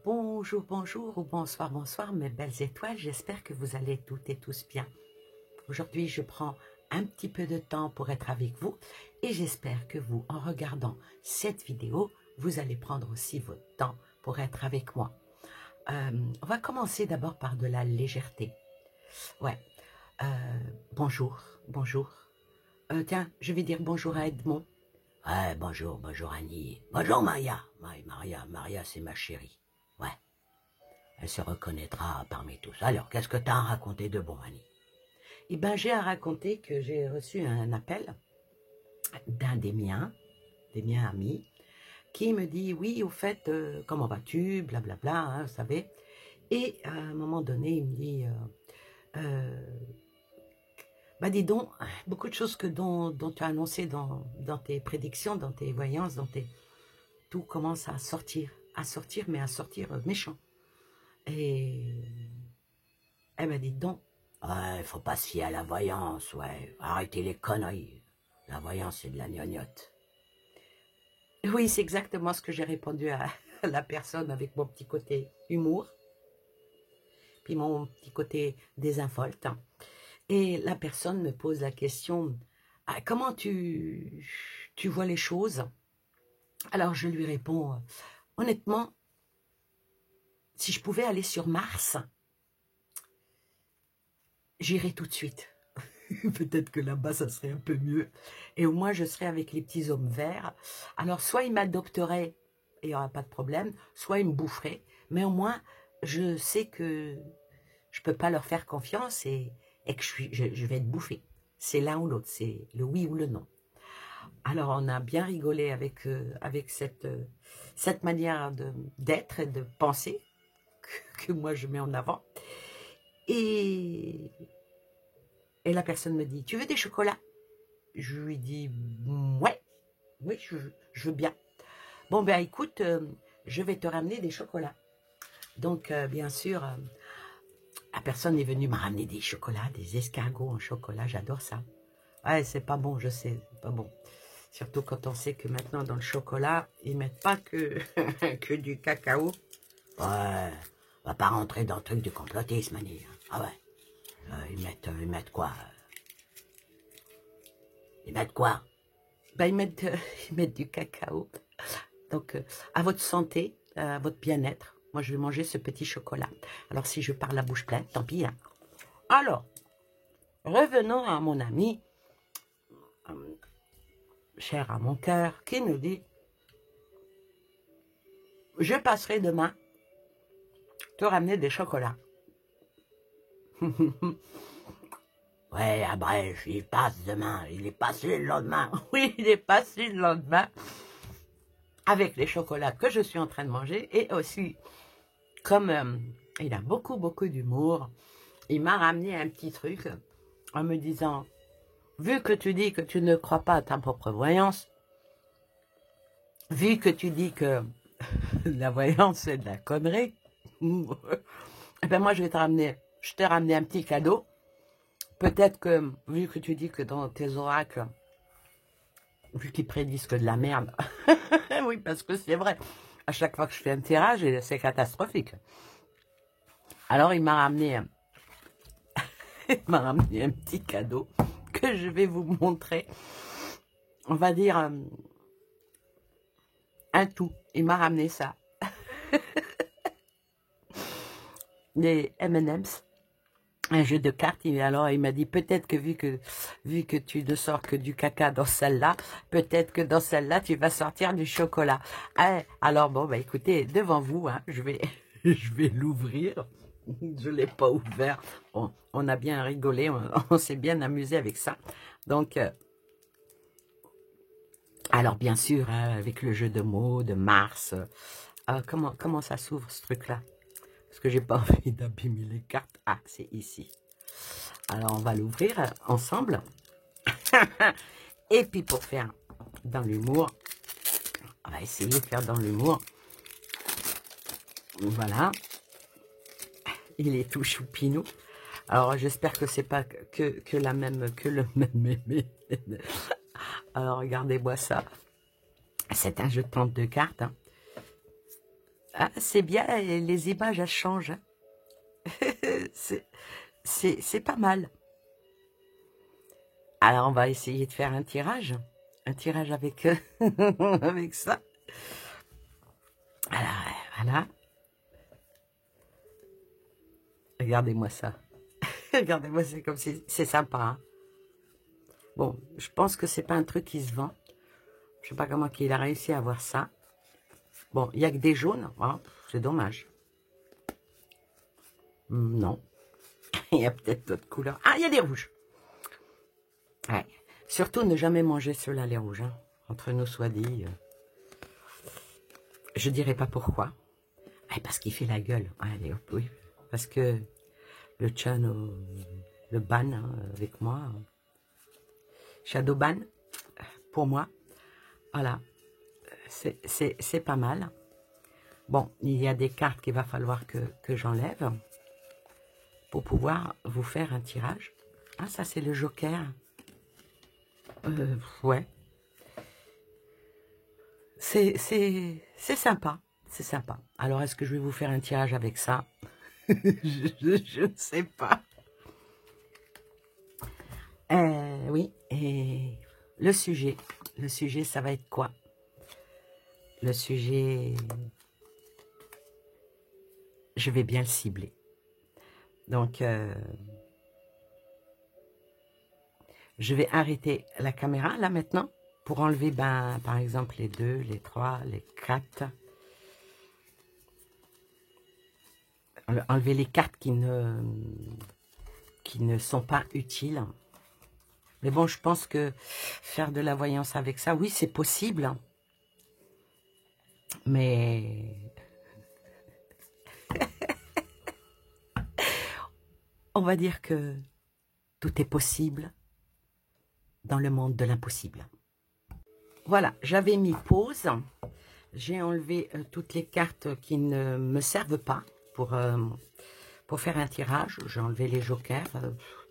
Bonjour, bonjour ou bonsoir, bonsoir mes belles étoiles, j'espère que vous allez toutes et tous bien. Aujourd'hui, je prends un petit peu de temps pour être avec vous et j'espère que vous, en regardant cette vidéo, vous allez prendre aussi votre temps pour être avec moi. On va commencer d'abord par de la légèreté. Ouais, bonjour, bonjour. Tiens, je vais dire bonjour à Edmond. Ouais, bonjour Annie. Bonjour Maria. Maria, c'est ma chérie. Ouais. Elle se reconnaîtra parmi tous. Alors, qu'est-ce que t'as à raconter de bon, Annie? Eh bien, j'ai à raconter que j'ai reçu un appel d'un des miens amis, qui me dit, oui, au fait, comment vas-tu, blablabla, hein, vous savez. Et à un moment donné, il me dit, bah dis donc, beaucoup de choses dont tu as annoncé dans tes prédictions, dans tes voyances, tout commence à sortir, mais à sortir méchant. Et elle m'a dit donc. Ouais, faut pas se fier à la voyance, ouais. Arrêtez les conneries. La voyance, c'est de la gnognotte. Oui, c'est exactement ce que j'ai répondu à la personne avec mon petit côté humour, puis mon petit côté désinvolte. Et la personne me pose la question, ah, comment tu vois les choses? Alors je lui réponds, honnêtement, si je pouvais aller sur Mars, j'irais tout de suite. Peut-être que là-bas, ça serait un peu mieux. Et au moins, je serais avec les petits hommes verts. Alors, soit ils m'adopteraient et il n'y aura pas de problème, soit ils me boufferaient. Mais au moins, je sais que je ne peux pas leur faire confiance et que je vais être bouffée. C'est l'un ou l'autre, c'est le oui ou le non. Alors, on a bien rigolé avec cette manière d'être et de penser que moi, je mets en avant. Et la personne me dit, tu veux des chocolats? Je lui dis, ouais, oui, je veux bien. Bon, ben écoute, je vais te ramener des chocolats. Donc, bien sûr, la personne est venue me ramener des chocolats, des escargots en chocolat, j'adore ça. Ouais, c'est pas bon, je sais, c'est pas bon. Surtout quand on sait que maintenant, dans le chocolat, ils mettent pas que, que du cacao. Ouais, on va pas rentrer dans le truc du complotisme, Annie. Ah ouais. Ils mettent quoi? Ils mettent quoi? Ben, ils mettent du cacao. Donc, à votre santé, à votre bien-être. Moi, je vais manger ce petit chocolat. Alors, si je parle la bouche pleine, tant pis. Hein. Alors, revenons à mon ami, cher à mon cœur, qui nous dit, je passerai demain te ramener des chocolats. Ouais, à Brèche, il passe demain. Il est passé le lendemain. Oui, il est passé le lendemain avec les chocolats que je suis en train de manger et aussi, comme il a beaucoup d'humour, il m'a ramené un petit truc en me disant, vu que tu dis que tu ne crois pas à ta propre voyance, vu que tu dis que la voyance c'est de la connerie, eh ben moi je t'ai ramené un petit cadeau. Peut-être que, vu que tu dis que dans tes oracles, vu qu'ils prédisent que de la merde, oui, parce que c'est vrai, à chaque fois que je fais un tirage, c'est catastrophique. Alors il m'a ramené, il m'a ramené un petit cadeau que je vais vous montrer. On va dire un tout. Il m'a ramené ça. Les M&M's. Un jeu de cartes, et alors il m'a dit peut-être que vu que tu ne sors que du caca dans celle-là, peut-être que dans celle-là tu vas sortir du chocolat. Ah, alors bon bah écoutez, devant vous, hein, je vais je vais l'ouvrir. Je l'ai pas ouvert. Bon, on a bien rigolé, on s'est bien amusé avec ça. Donc alors bien sûr, hein, avec le jeu de mots de Mars, comment ça s'ouvre ce truc-là? Parce que j'ai pas envie d'abîmer les cartes. Ah, c'est ici. Alors, on va l'ouvrir ensemble. Et puis, pour faire dans l'humour, on va essayer de faire dans l'humour. Voilà. Il est tout choupinou. Alors, j'espère que c'est pas que le même mémé. Alors, regardez-moi ça. C'est un jeu de 32 cartes. Hein. Ah, c'est bien, et les images, elles changent. Hein. C'est c'est pas mal. Alors, on va essayer de faire un tirage. Un tirage avec, avec ça. Alors, voilà. Regardez-moi ça. Regardez-moi, c'est comme si... C'est sympa, hein. Bon, je pense que c'est pas un truc qui se vend. Je sais pas comment il a réussi à avoir ça. Bon, il n'y a que des jaunes. Oh, c'est dommage. Non. Il y a peut-être d'autres couleurs. Ah, il y a des rouges. Ouais. Surtout, ne jamais manger ceux-là, les rouges. Hein. Entre nous soit dit. Je dirais pas pourquoi. Ouais, parce qu'il fait la gueule. Allez, hop, oui. Parce que le Chan, le ban hein, avec moi. Shadow ban, pour moi. Voilà. C'est pas mal. Bon, il y a des cartes qu'il va falloir que j'enlève pour pouvoir vous faire un tirage. Ah, ça, c'est le joker. Ouais. C'est sympa. C'est sympa. Alors, est-ce que je vais vous faire un tirage avec ça? Je ne sais pas. Oui, et le sujet, ça va être quoi? Le sujet, je vais bien le cibler. Donc, je vais arrêter la caméra, là, maintenant, pour enlever, ben, par exemple, les 2, les 3, les 4. Enlever les cartes qui ne sont pas utiles. Mais bon, je pense que faire de la voyance avec ça, oui, c'est possible. Mais on va dire que tout est possible dans le monde de l'impossible. Voilà, j'avais mis pause. J'ai enlevé toutes les cartes qui ne me servent pas pour faire un tirage. J'ai enlevé les jokers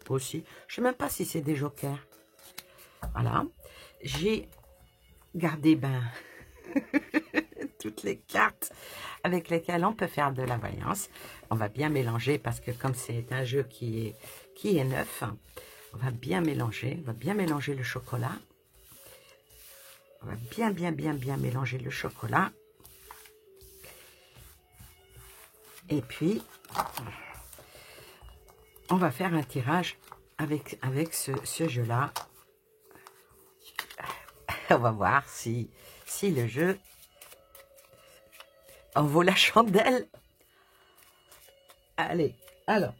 aussi. Je ne sais même pas si c'est des jokers. Voilà. J'ai gardé toutes les cartes avec lesquelles on peut faire de la voyance. On va bien mélanger parce que comme c'est un jeu qui est neuf, on va bien mélanger. On va bien mélanger le chocolat. On va bien mélanger le chocolat. Et puis, on va faire un tirage avec ce jeu-là. On va voir si le jeu en vaut la chandelle. Allez, alors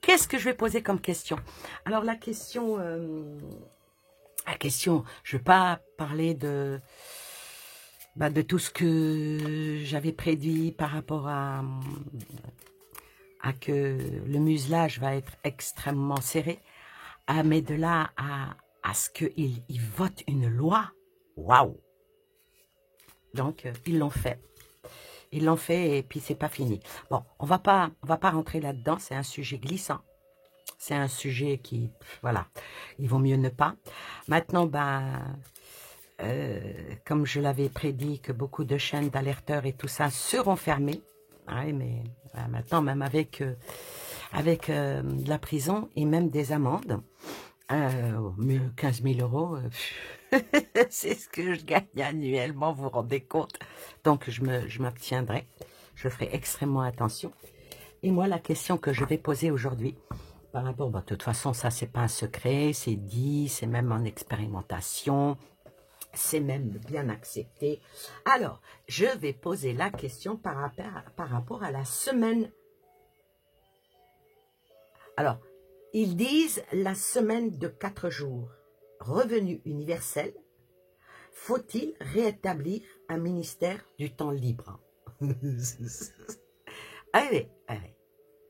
qu'est-ce que je vais poser comme question? Alors, la question, je ne vais pas parler de tout ce que j'avais prédit par rapport à que le muselage va être extrêmement serré, mais de là à ce qu'ils votent une loi, waouh! Donc, ils l'ont fait. Ils l'ont fait et puis c'est pas fini. Bon, on va pas rentrer là-dedans, c'est un sujet glissant. C'est un sujet qui, voilà, il vaut mieux ne pas. Maintenant, comme je l'avais prédit, que beaucoup de chaînes d'alerteurs et tout ça seront fermées. Oui, mais maintenant, même avec de la prison et même des amendes, 15 000 euros, c'est ce que je gagne annuellement, vous vous rendez compte? Donc, je m'abstiendrai. Je ferai extrêmement attention. Et moi, la question que je vais poser aujourd'hui, par rapport, de toute façon, ça, c'est pas un secret, c'est dit, c'est même en expérimentation, c'est même bien accepté. Alors, je vais poser la question par rapport à la semaine. Alors, ils disent la semaine de 4 jours. Revenu universel, faut-il rétablir un ministère du temps libre? Allez.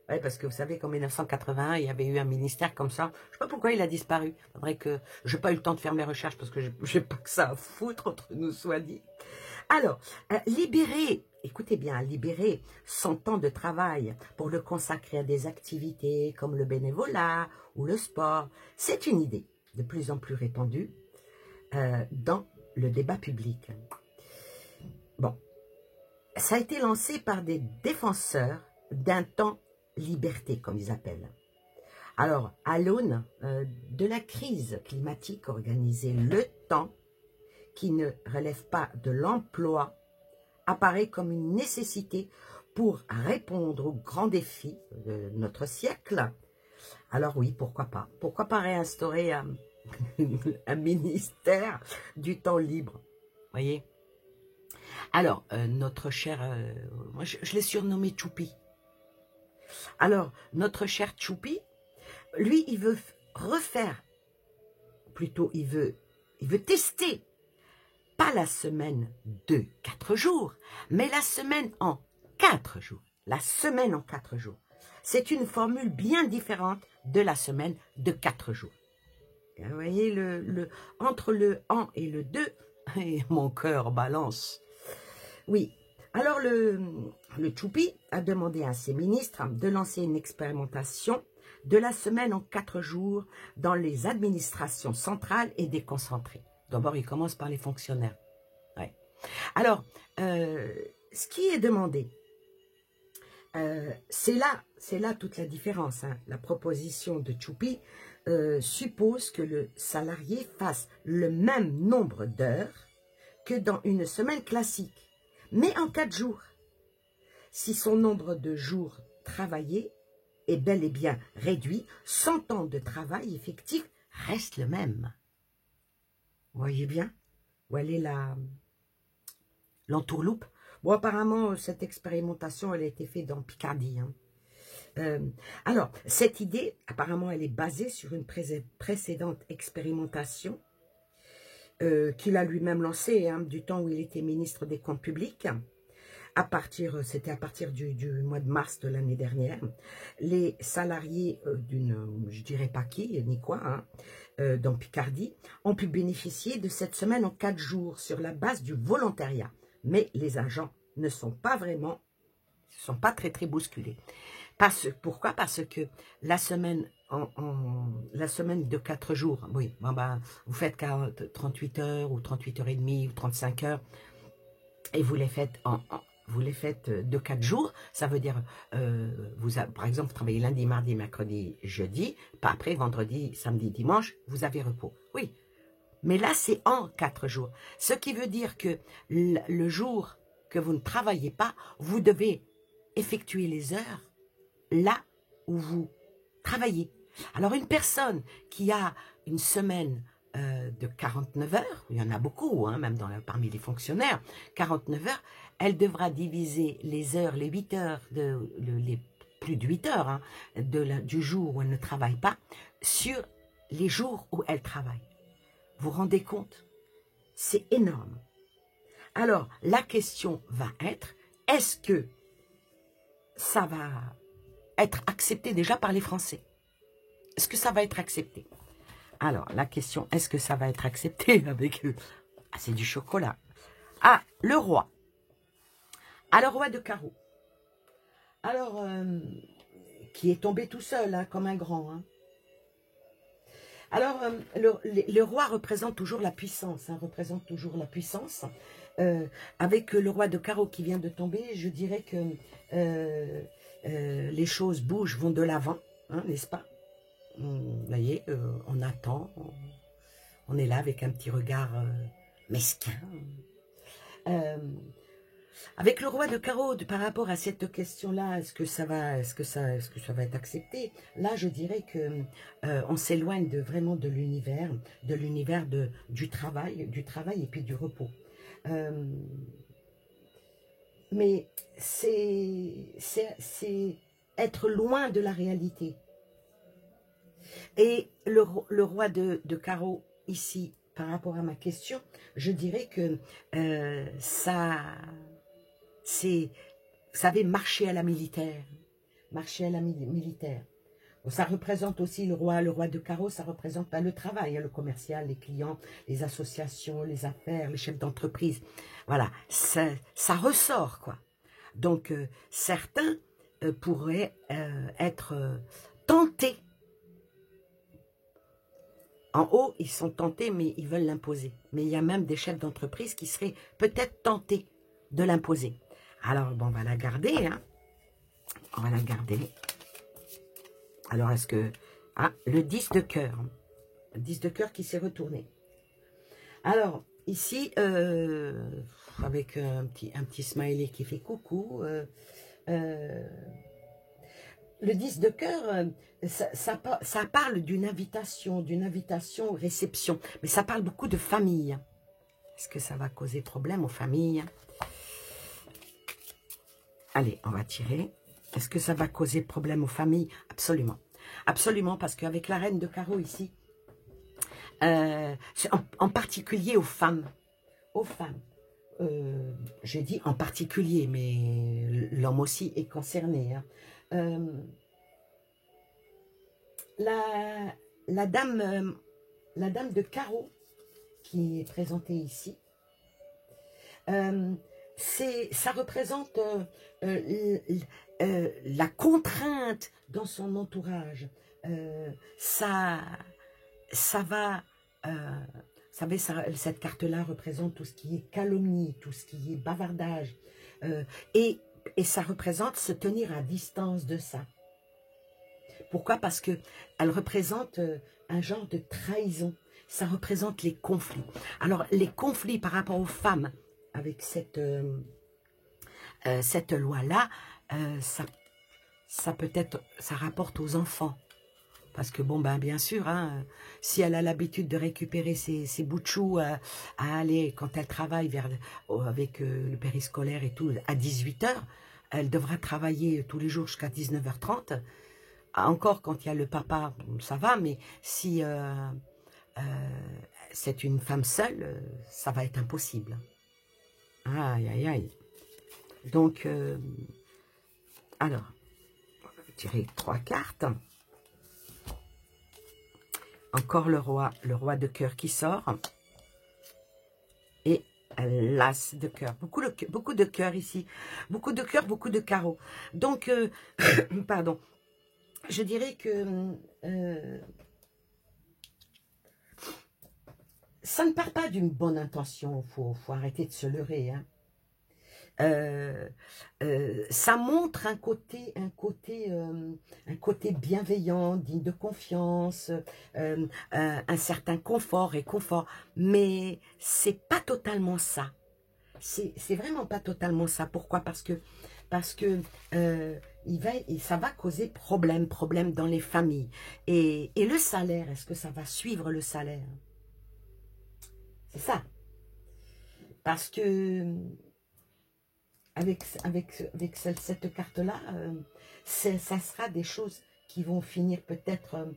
Ouais, parce que vous savez qu'en 1981, il y avait eu un ministère comme ça. Je ne sais pas pourquoi il a disparu. C'est vrai que je n'ai pas eu le temps de faire mes recherches parce que je n'ai pas que ça à foutre, entre nous soit dit. Alors, libérer, écoutez bien, libérer son temps de travail pour le consacrer à des activités comme le bénévolat ou le sport, c'est une idée de plus en plus répandue dans le débat public. Bon, ça a été lancé par des défenseurs d'un temps liberté, comme ils appellent. Alors, à l'aune de la crise climatique, organiser le temps, qui ne relève pas de l'emploi, apparaît comme une nécessité pour répondre aux grands défis de notre siècle. Alors oui, pourquoi pas? Pourquoi pas réinstaurer un ministère du temps libre? Voyez? Alors, notre cher, moi je l'ai surnommé Choupi. Alors, notre cher Choupi, lui, il veut refaire, plutôt il veut tester, pas la semaine de 4 jours, mais la semaine en 4 jours. La semaine en 4 jours. C'est une formule bien différente de la semaine de 4 jours. Vous voyez, entre le « en » et le « de », mon cœur balance. Oui, alors le Choupi a demandé à ses ministres de lancer une expérimentation de la semaine en 4 jours dans les administrations centrales et déconcentrées. D'abord, il commence par les fonctionnaires. Ouais. Alors, ce qui est demandé, c'est là toute la différence. Hein. La proposition de Choupi suppose que le salarié fasse le même nombre d'heures que dans une semaine classique, mais en 4 jours. Si son nombre de jours travaillés est bel et bien réduit, son temps de travail effectif reste le même. Vous voyez bien où elle est l'entourloupe. Bon, apparemment, cette expérimentation, elle a été faite dans Picardie. Hein. Alors, cette idée, apparemment, elle est basée sur une précédente expérimentation qu'il a lui-même lancée hein, du temps où il était ministre des Comptes publics. C'était à partir du mois de mars de l'année dernière. Les salariés je dirais pas qui, ni quoi, hein, dans Picardie, ont pu bénéficier de cette semaine en 4 jours sur la base du volontariat. Mais les agents ne sont pas très bousculés. Pourquoi? Parce que la semaine la semaine de 4 jours, oui, bon ben, vous faites 38 heures ou 38 heures et demie ou 35 heures et vous les faites de 4 jours, ça veut dire, par exemple, vous travaillez lundi, mardi, mercredi, jeudi, pas après, vendredi, samedi, dimanche, vous avez repos. Oui, mais là, c'est en 4 jours. Ce qui veut dire que le jour que vous ne travaillez pas, vous devez effectuer les heures là où vous travaillez. Alors, une personne qui a une semaine de 49 heures, il y en a beaucoup, hein, même parmi les fonctionnaires, 49 heures, elle devra diviser les heures, les 8 heures, les plus de 8 heures hein, du jour où elle ne travaille pas, sur les jours où elle travaille. Vous vous rendez compte? C'est énorme. Alors, la question va être, est-ce que ça va être accepté déjà par les Français? Est-ce que ça va être accepté? Alors, la question, est-ce que ça va être accepté avec eux? Ah, c'est du chocolat. Ah, le roi. Ah, le roi de carreau. Alors, qui est tombé tout seul, hein, comme un grand. Hein. Alors, le roi représente toujours la puissance, hein, avec le roi de carreau qui vient de tomber, je dirais que les choses bougent, vont de l'avant, hein, n'est-ce pas? Vous voyez, on attend, on est là avec un petit regard mesquin. Avec le roi de carreau, par rapport à cette question-là, est-ce que ça va être accepté? Là, je dirais que on s'éloigne vraiment de l'univers, du travail et puis du repos. Mais c'est être loin de la réalité. Et le roi de carreau, ici, par rapport à ma question, je dirais que ça, c'est, vous savez, marcher à la militaire. Bon, ça représente aussi le roi de carreau, ça représente le travail, hein, le commercial, les clients, les associations, les affaires, les chefs d'entreprise. Voilà, ça ressort, quoi. Donc, certains pourraient être tentés. En haut, ils sont tentés, mais ils veulent l'imposer. Mais il y a même des chefs d'entreprise qui seraient peut-être tentés de l'imposer. Alors, bon, on va la garder, hein. On va la garder. Alors, est-ce que... Ah, le 10 de cœur. Le 10 de cœur qui s'est retourné. Alors, ici, avec un petit smiley qui fait coucou, le 10 de cœur, ça parle d'une invitation réception, mais ça parle beaucoup de famille. Est-ce que ça va causer problème aux familles? Allez, on va tirer. Est-ce que ça va causer problème aux familles? Absolument. Absolument, parce qu'avec la reine de carreau ici, en particulier aux femmes. Aux femmes. J'ai dit en particulier, mais l'homme aussi est concerné. Hein. La dame de carreau qui est présentée ici, ça représente la contrainte dans son entourage. Ça va... vous savez, cette carte-là représente tout ce qui est calomnie, tout ce qui est bavardage. Et ça représente se tenir à distance de ça. Pourquoi? Parce qu'elle représente un genre de trahison. Ça représente les conflits. Alors, les conflits par rapport aux femmes, avec cette loi-là, ça peut-être, ça rapporte aux enfants. Parce que, bon, ben, bien sûr, hein, si elle a l'habitude de récupérer ses bouts de choux à aller, quand elle travaille avec le périscolaire et tout, à 18 h, elle devra travailler tous les jours jusqu'à 19 h 30. Encore, quand il y a le papa, ça va, mais si c'est une femme seule, ça va être impossible. Aïe, aïe, aïe. Donc, alors, on va tirer 3 cartes. Encore le roi de cœur qui sort. Et l'as de cœur. Beaucoup de cœur ici. Beaucoup de cœur, beaucoup de carreaux. Donc, pardon. Je dirais que ça ne part pas d'une bonne intention. Faut arrêter de se leurrer. Hein. Ça montre un côté bienveillant, digne de confiance, un certain confort et confort, mais c'est pas totalement ça. C'est vraiment pas totalement ça. Pourquoi? Parce que ça va causer problème dans les familles. Et le salaire, est-ce que ça va suivre le salaire? C'est ça. Parce que avec cette carte-là, ça sera des choses qui vont finir peut-être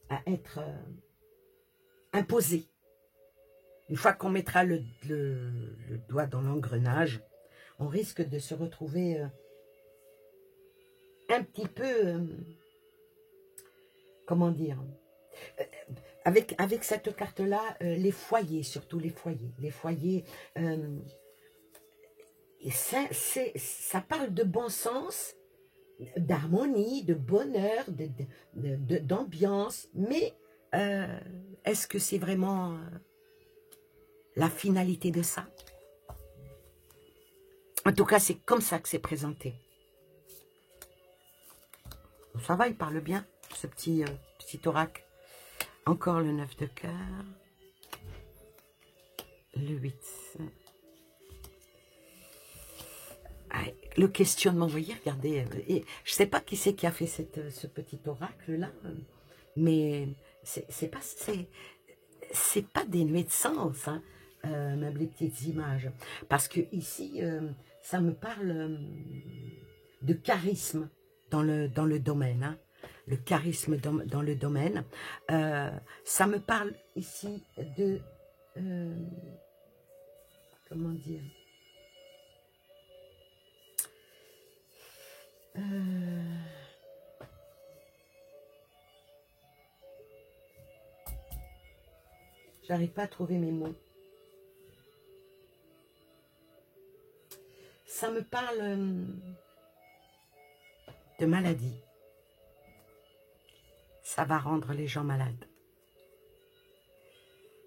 à être imposées. Une fois qu'on mettra le doigt dans l'engrenage, on risque de se retrouver un petit peu, comment dire, avec cette carte-là, les foyers, surtout les foyers, ça parle de bon sens, d'harmonie, de bonheur, d'ambiance, mais est-ce que c'est vraiment la finalité de ça? En tout cas, c'est comme ça que c'est présenté. Ça va, il parle bien, ce petit oracle. Encore le 9 de cœur. Le 8. Le questionnement, vous voyez, regardez. Et je ne sais pas qui c'est qui a fait ce petit oracle-là, mais c'est pas dénué de sens, hein, même les petites images. Parce que ici, ça me parle de charisme dans le domaine. Hein. Le charisme dans le domaine. Ça me parle ici de... comment dire? J'arrive pas à trouver mes mots. Ça me parle de maladie. Ça va rendre les gens malades.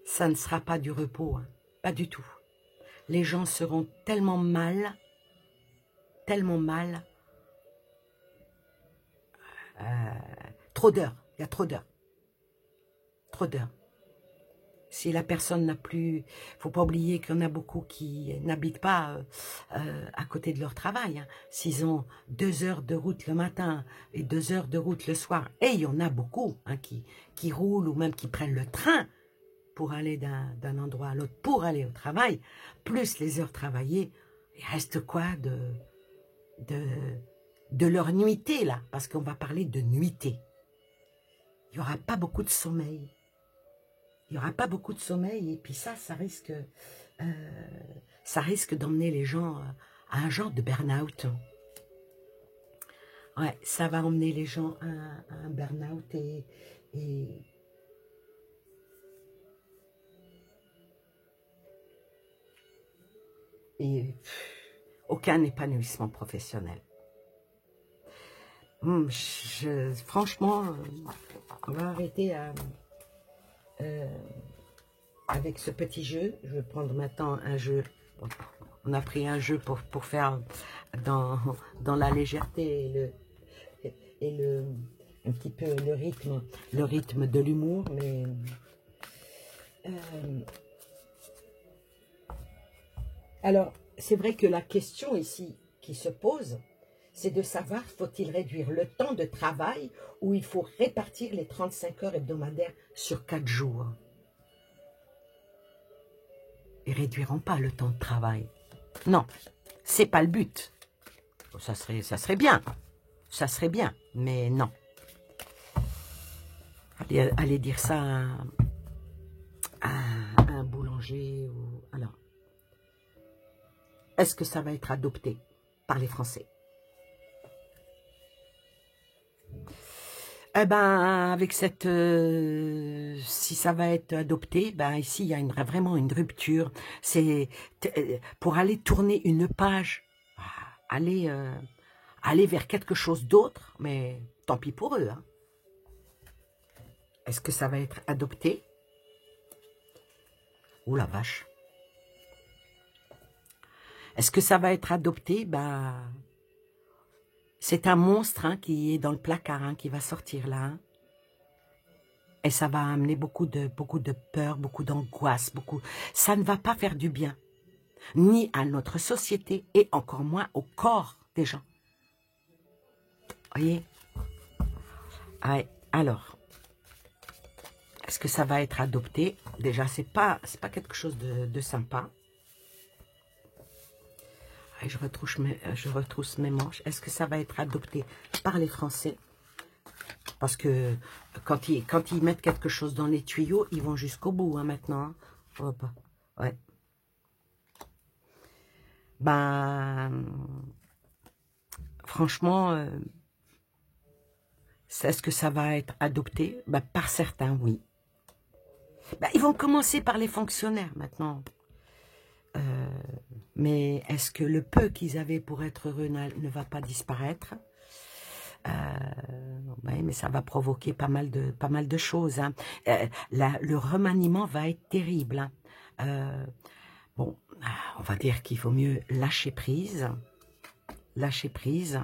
Ça ne sera pas du repos, hein. Pas du tout. les gens seront tellement mal, trop d'heures, il y a trop d'heures, trop d'heures. Si la personne n'a plus... faut pas oublier qu'il y en a beaucoup qui n'habitent pas à côté de leur travail. Hein. S'ils ont 2 heures de route le matin et 2 heures de route le soir, et il y en a beaucoup hein, qui roulent ou même qui prennent le train pour aller d'un endroit à l'autre, pour aller au travail, plus les heures travaillées, il reste quoi de leur nuitée, là? Parce qu'on va parler de nuitée. Il n'y aura pas beaucoup de sommeil. Il n'y aura pas beaucoup de sommeil et puis ça risque d'emmener les gens à un genre de burn-out. Ouais, ça va emmener les gens à un burn-out et aucun épanouissement professionnel. Franchement, on va arrêter avec ce petit jeu. Je vais prendre maintenant un jeu. Bon, on a pris un jeu pour faire dans la légèreté et un petit peu le rythme de l'humour, mais alors c'est vrai que la question ici qui se pose, c'est de savoir, faut-il réduire le temps de travail ou il faut répartir les 35 heures hebdomadaires sur 4 jours? Ils ne réduiront pas le temps de travail. Non, c'est pas le but. Ça serait bien. Ça serait bien, mais non. Allez dire ça à un boulanger. Alors, est-ce que ça va être adopté par les Français? Eh ben, avec cette, si ça va être adopté, ben ici il y a vraiment une rupture. C'est pour aller tourner une page, aller vers quelque chose d'autre, mais tant pis pour eux. Hein. Est-ce que ça va être adopté? Ouh la vache. Est-ce que ça va être adopté? Ben, c'est un monstre hein, qui est dans le placard, hein, qui va sortir là. Hein. Et ça va amener beaucoup de peur, beaucoup d'angoisse, Ça ne va pas faire du bien, ni à notre société et encore moins au corps des gens. Voyez? Ouais. Alors, est-ce que ça va être adopté? Déjà, c'est pas quelque chose de sympa. Et je retrousse mes manches. Est-ce que ça va être adopté par les Français? Parce que quand ils mettent quelque chose dans les tuyaux, ils vont jusqu'au bout hein, maintenant. Hein. Ouais. Ben, franchement, est-ce que ça va être adopté? Ben, par certains, oui. Ben, ils vont commencer par les fonctionnaires maintenant. Mais est-ce que le peu qu'ils avaient pour être heureux ne va pas disparaître? Oui, mais ça va provoquer pas mal de choses. Hein. Le remaniement va être terrible. Hein. Bon, on va dire qu'il vaut mieux lâcher prise. Lâcher prise.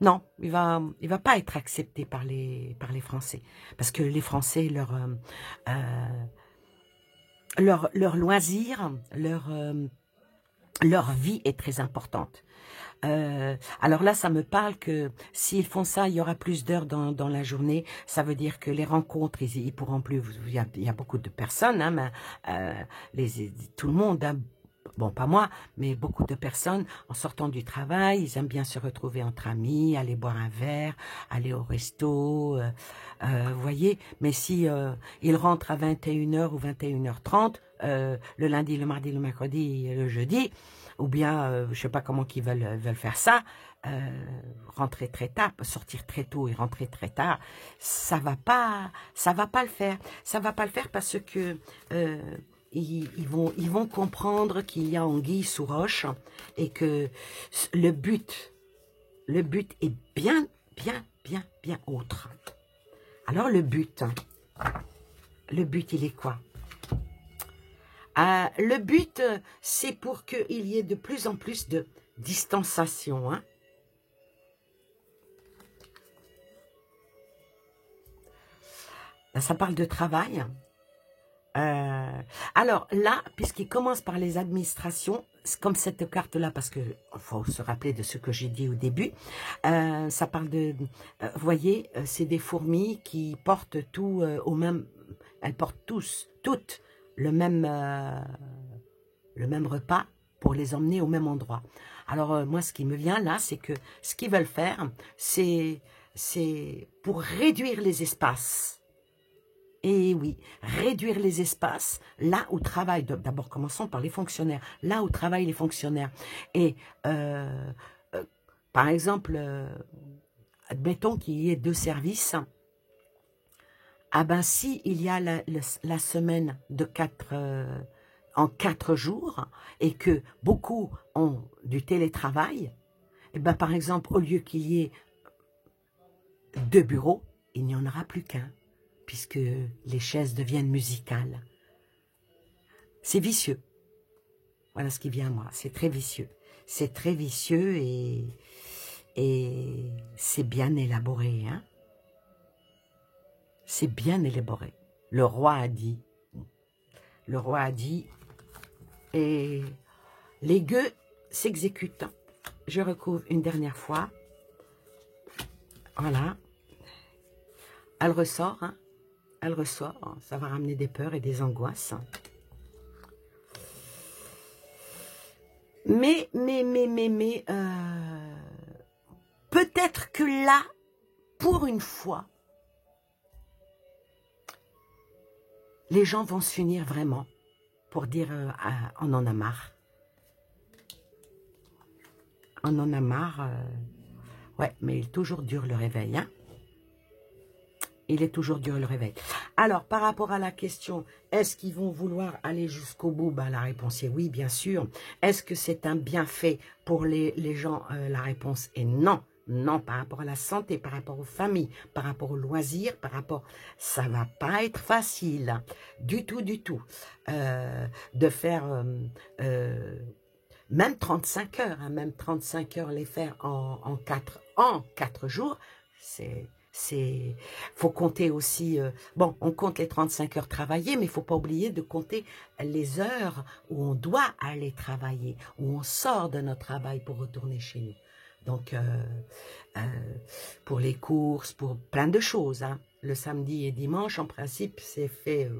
Non, il va pas être accepté par les Français. Parce que les Français, leur loisir, leur vie est très importante. Alors là, ça me parle que s'ils font ça, il y aura plus d'heures dans la journée. Ça veut dire que les rencontres, ils pourront plus. Il y a beaucoup de personnes, hein, mais, tout le monde, hein, bon, pas moi, mais beaucoup de personnes, en sortant du travail, ils aiment bien se retrouver entre amis, aller boire un verre, aller au resto, vous voyez. Mais si ils rentrent à 21h ou 21h30, le lundi, le mardi, le mercredi et le jeudi, ou bien, je sais pas comment qu'ils veulent faire ça, rentrer très tard, sortir très tôt et rentrer très tard, ça va pas le faire. Ça va pas le faire parce que ils vont comprendre qu'il y a anguille sous roche et que le but est bien autre. Alors le but, il est quoi? Le but, c'est pour qu'il y ait de plus en plus de distanciation. Hein. Là, ça parle de travail. Alors là, puisqu'il commence par les administrations, comme cette carte-là, parce que faut se rappeler de ce que j'ai dit au début, ça parle de, vous voyez, c'est des fourmis qui portent tout au même, elles portent toutes le même repas pour les emmener au même endroit. Alors moi, ce qui me vient là, c'est que ce qu'ils veulent faire, c'est pour réduire les espaces. Et oui, réduire les espaces, là où travaillent, d'abord commençons par les fonctionnaires, là où travaillent les fonctionnaires. Et par exemple, admettons qu'il y ait 2 services, ah ben si il y a la semaine de en 4 jours, et que beaucoup ont du télétravail, et ben par exemple, au lieu qu'il y ait 2 bureaux, il n'y en aura plus qu'un, puisque les chaises deviennent musicales. C'est vicieux. Voilà ce qui vient à moi. C'est très vicieux. C'est très vicieux et c'est bien élaboré. Hein? C'est bien élaboré. Le roi a dit. Le roi a dit. Et les gueux s'exécutent. Je recouvre une dernière fois. Voilà. Elle ressort. Hein? Elle ressort, ça va ramener des peurs et des angoisses. Mais, peut-être que là, pour une fois, les gens vont s'unir vraiment pour dire on en a marre. On en a marre. Ouais, mais il est toujours dur le réveil, hein. Il est toujours dur le réveil. Alors, par rapport à la question, est-ce qu'ils vont vouloir aller jusqu'au bout? Ben, la réponse est oui, bien sûr. Est-ce que c'est un bienfait pour les gens? La réponse est non. Non, par rapport à la santé, par rapport aux familles, par rapport aux loisirs, par rapport... Ça va pas être facile. Du tout, du tout. De faire... même 35 heures, hein, même 35 heures, les faire en 4 jours, faut compter aussi, bon, on compte les 35 heures travaillées, mais il ne faut pas oublier de compter les heures où on doit aller travailler, où on sort de notre travail pour retourner chez nous. Donc, pour les courses, pour plein de choses, hein. Le samedi et dimanche, en principe, c'est fait,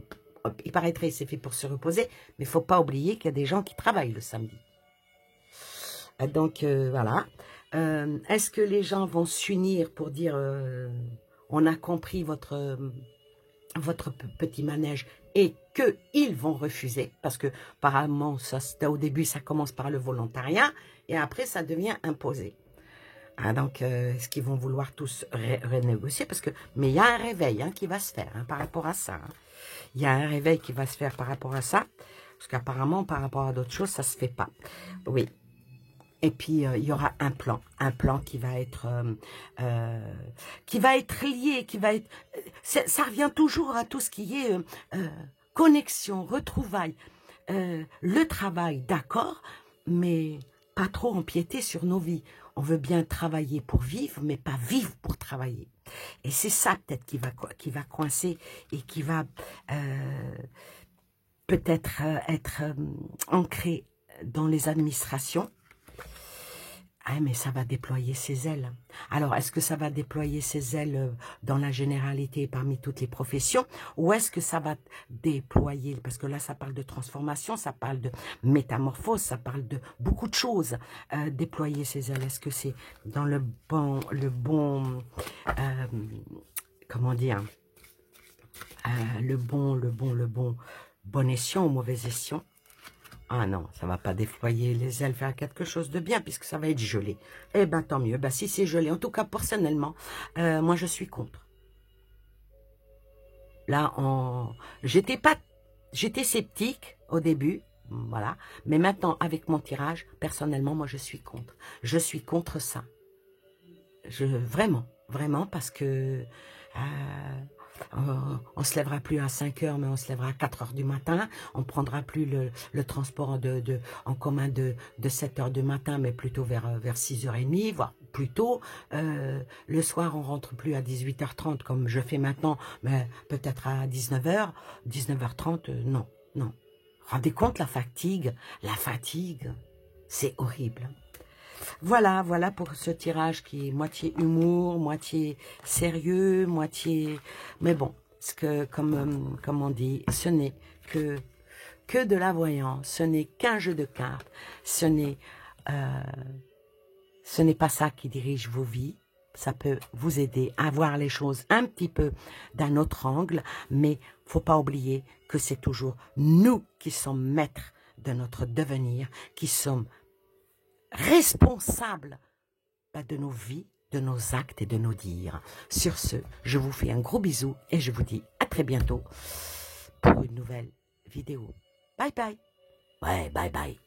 il paraîtrait c'est fait pour se reposer, mais il ne faut pas oublier qu'il y a des gens qui travaillent le samedi. Donc, voilà. Est-ce que les gens vont s'unir pour dire on a compris votre petit manège et qu'ils vont refuser? Parce que apparemment, au début, ça commence par le volontariat et après, ça devient imposé. Ah, donc, est-ce qu'ils vont vouloir tous renégocier? Mais il y a un réveil hein, qui va se faire hein, par rapport à ça. Hein. Il y a un réveil qui va se faire par rapport à ça. Parce qu'apparemment, par rapport à d'autres choses, ça ne se fait pas. Oui. Et puis, il y aura un plan qui va être lié, ça revient toujours à tout ce qui est connexion, retrouvailles, le travail, d'accord, mais pas trop empiéter sur nos vies. On veut bien travailler pour vivre, mais pas vivre pour travailler. Et c'est ça peut-être qui va coincer et qui va peut-être être ancré dans les administrations. Ah, mais ça va déployer ses ailes. Alors, est-ce que ça va déployer ses ailes dans la généralité parmi toutes les professions? Ou est-ce que ça va déployer, parce que là, ça parle de transformation, ça parle de métamorphose, ça parle de beaucoup de choses. Déployer ses ailes, est-ce que c'est dans le bon comment dire, le bon escient ou mauvais escient? Ah non, ça ne va pas déployer les ailes vers quelque chose de bien, puisque ça va être gelé. Eh bien, tant mieux. Ben, si c'est gelé, en tout cas, personnellement, moi, je suis contre. Là, j'étais sceptique au début, voilà. Mais maintenant, avec mon tirage, personnellement, moi, je suis contre. Je suis contre ça. Vraiment, parce que On se lèvera plus à 5 heures, mais on se lèvera à 4 heures du matin. On prendra plus le transport en commun de 7 heures du matin, mais plutôt vers 6h30, voire plus tôt. Le soir, on rentre plus à 18h30 comme je fais maintenant, mais peut-être à 19h. 19h30, non, non. Rendez compte la fatigue, c'est horrible. Voilà, voilà pour ce tirage qui est moitié humour, moitié sérieux, moitié... Mais bon, comme on dit, ce n'est que de la voyance, ce n'est qu'un jeu de cartes, ce n'est pas ça qui dirige vos vies. Ça peut vous aider à voir les choses un petit peu d'un autre angle, mais faut pas oublier que c'est toujours nous qui sommes maîtres de notre devenir, qui sommes responsables de nos vies, de nos actes et de nos dires. Sur ce, je vous fais un gros bisou et je vous dis à très bientôt pour une nouvelle vidéo. Bye bye. Ouais, bye bye.